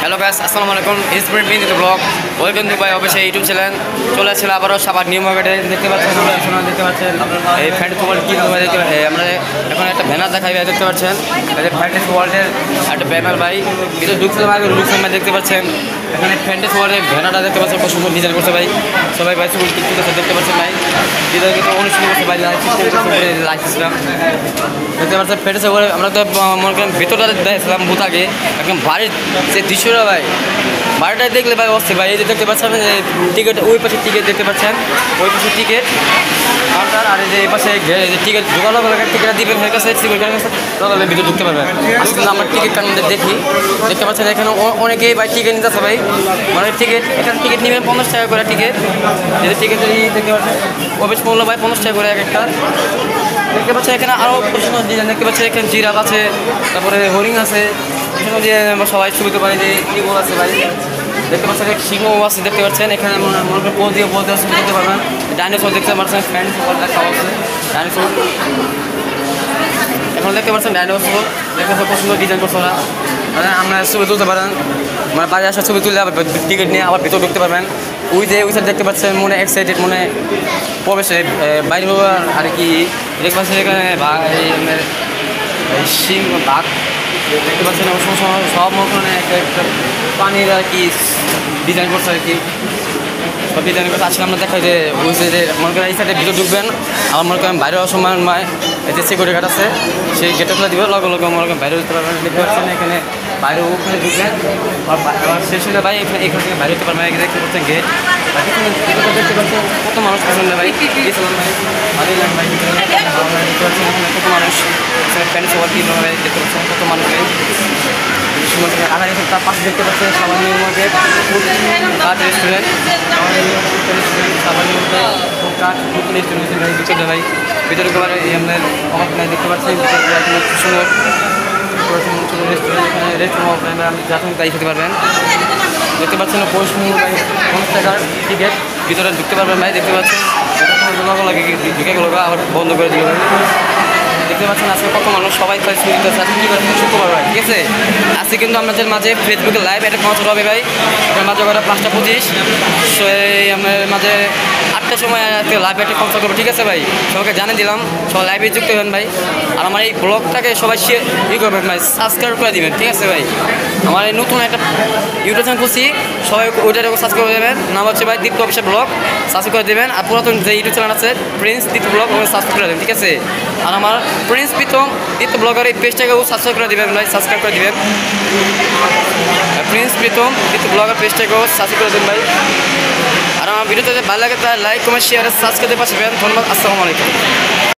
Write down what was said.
Hello guys, আসসালামু আলাইকুম। Sprint been the blog, welcome to my official YouTube channel. চলে আসছিল আবারও সাবার নিউ মার্কেটে। দেখতে পাচ্ছেন দেখতে পাচ্ছেন এই ফ্যান্টাসি ওয়ার্ল্ড কি দেখতে আমরা এখন একটা ব্যানার দেখাই দেখতে পাচ্ছেন এই ফ্যান্টাসি ওয়ার্ল্ডের একটা ব্যানার ভাই কিন্তু ঢুকছিলাম আগে লুকসাম ভাই দেখতে পাচ্ছেন এখানে ফ্যান্টাসি ওয়ার্ল্ডের ব্যানারটা দেখতে পাচ্ছেন খুব সুন্দর ডিজাইন করছে ভাই। সবাই ভাই সুন্দর দেখতে পাচ্ছেন ভাই ডিজাইন কিন্তু অনুষ্ঠিত করছে ভাই লাইভ সিস্টেম দেখতে পাচ্ছেন ফ্যান্টাসি ওয়ার্ল্ড। আমরা তো মনে করেন ভেতরটা দেখছিলাম ভূত আগে একদম বাড়ির যে দৃশ্যটা ভাই বাড়িটাই দেখলে ভাই অবস্থা ভাই। এই যে দেখতে পাচ্ছেন টিকিট ওই পাশে টিকিট দেখতে পাচ্ছেন ওই পাশে টিকিট কাউন্টার আর এই যে এই পাশে টিকিট ঢোকানো টিকিটটা দিবেন হয়ে গেছে তাহলে ভিতরে ঢুকতে পারবেন। আজকে আমরা টিকিট কাউন্টার দেখি দেখতে পাচ্ছেন এখানে অনেকেই ভাই টিকিট নিতে আছে ভাই মানে টিকিট এখানে টিকিট নেবেন 50 টাকা করে টিকিট। এই যে টিকিট দেখতে পাচ্ছেন প্রবেশ মূল্য ভাই 50 টাকা করে এক একটা দেখতে পাচ্ছেন। এখানে আরও প্রশ্ন ডিজাইন দেখতে পাচ্ছেন এখানে জিরাফ আছে তারপরে হরিং আছে দিয়ে আমরা সবাই ছবিতে পারি যে ইগল আছে ভাই দেখতে পাচ্ছেন সিংহ আছে দেখতে পাচ্ছেন। এখানে মনে করেন পোজ দিয়ে আছে দেখতে পারবেন। ডাইনোসর দেখতে পাচ্ছেন ফ্যান্ড দেখা আছে ডাইনোসর এখন দেখতে পাচ্ছেন ডাইনোসর দেখতে খুব সুন্দর ডিজাইন করছে ওরা মানে আমরা ছবি তুলতে পারেন মানে বাইরে আসার ছবি তুললে আবার টিকিট নিয়ে আবার ভিতরে ঢুকতে পারবেন। ওই সাইড দেখতে পাচ্ছেন মনে এক্সাইটেড মনে প্রবেশে বাইরে আর কি দেখতে পাচ্ছেন এখানে সিং বাঘ দেখতে পাচ্ছেন সব মনে একটা পানির আর কি ডিজাইন করছে আর কি সব ডিজাইন করছে। আসলে আমরা দেখাই যে বুঝছে যে মনে করেন এই সাইডে ভিতরে ঢুকবেন আমার মনে করেন বাইরে সময় এই যে সিকিউরিটি গার্ড আছে সেই গেটে খুলে দিবে লগে লগে মনে করেন বাইরে উঠতে পারবেন। দেখতে পাচ্ছেন এখানে বাইরে ওখানে ঢুকবেন আবার শেষ হলে ভাই এখানে থেকে বাইরে উঠতে পারবেন। দেখতে পাচ্ছেন গেট দেখতে পাচ্ছেন কত মানুষ পছন্দ ভাই ভালোই লাগে ভাই দেখতে পাচ্ছেন এখানে কত মানুষ প্যান্ট সবার কি দেখতে পাচ্ছেন কত মানুষ তার পাশে দেখতে পাচ্ছেন সামান্য মধ্যে কাঠ রেস্টুরেন্ট সামান্য মধ্যে কাঠ রেস্টুরেন্ট ভাই ভিতরে একেবারে আপনার অভাব নাই দেখতে পাচ্ছেন সুন্দর রেস্টুরেন্ট এখানে রেস্টুরেন্ট আপনি যাচ্ছেন তাই খেতে পারবেন। দেখতে পাচ্ছেন 50 টাকার টিকিট ভিতরে ঢুকতে পারবেন ভাই দেখতে পাচ্ছেন লাগে ঢুকে গেল আবার বন্ধ করে দিল দেখতে পাচ্ছেন। আজকে কত মানুষ সবাই ছবি দিতেছে আজকে কী করবেন শুক্রবার ভাই ঠিক আছে। আজকে কিন্তু আমাদের মাঝে ফেসবুকে লাইভ একটা পৌঁছাতে হবে ভাই আপনার মাঝে করে 5:25 এই আপনার মাঝে 8টার সময় লাইভ একটা পৌঁছা করবো ঠিক আছে ভাই। সবাইকে জানিয়ে দিলাম সবাই লাইভে যুক্ত হবেন ভাই আর আমার এই ব্লগটাকে সবাই ই করবেন ভাই সাবস্ক্রাইব করে দিবেন ঠিক আছে ভাই। আমার এই নতুন একটা ইউটিউব চ্যানেল খুলছি সবাই ওইটার সাবস্ক্রাইব করে দেবেন নাম হচ্ছে ভাই দীপ্ত অফিসিয়াল ব্লগ সাবস্ক্রাইব করে দেবেন। আর পুরাতন যে ইউটিউব চ্যানেল আছে প্রিন্স দীপ্ত ব্লগ ওখানে সাবস্ক্রাইব করে দেবেন ঠিক আছে। আর আমার প্রিন্স প্রীতম দীপ্ত ব্লগার এই পেজটাকেও সাবস্ক্রাইব করে দেবেন ভাই সাবস্ক্রাইব করে দেবেন। প্রিন্স প্রীতম দীপ্ত ব্লগার পেজটাকেও সাবস্ক্রাইব করে দেবেন ভাই। আর আমার ভিডিওতে ভালো লাগে তাহলে লাইক কমেন্ট শেয়ার সাবস্ক্রাইব করতে পারবেন। ধন্যবাদ, আসসালামু আলাইকুম।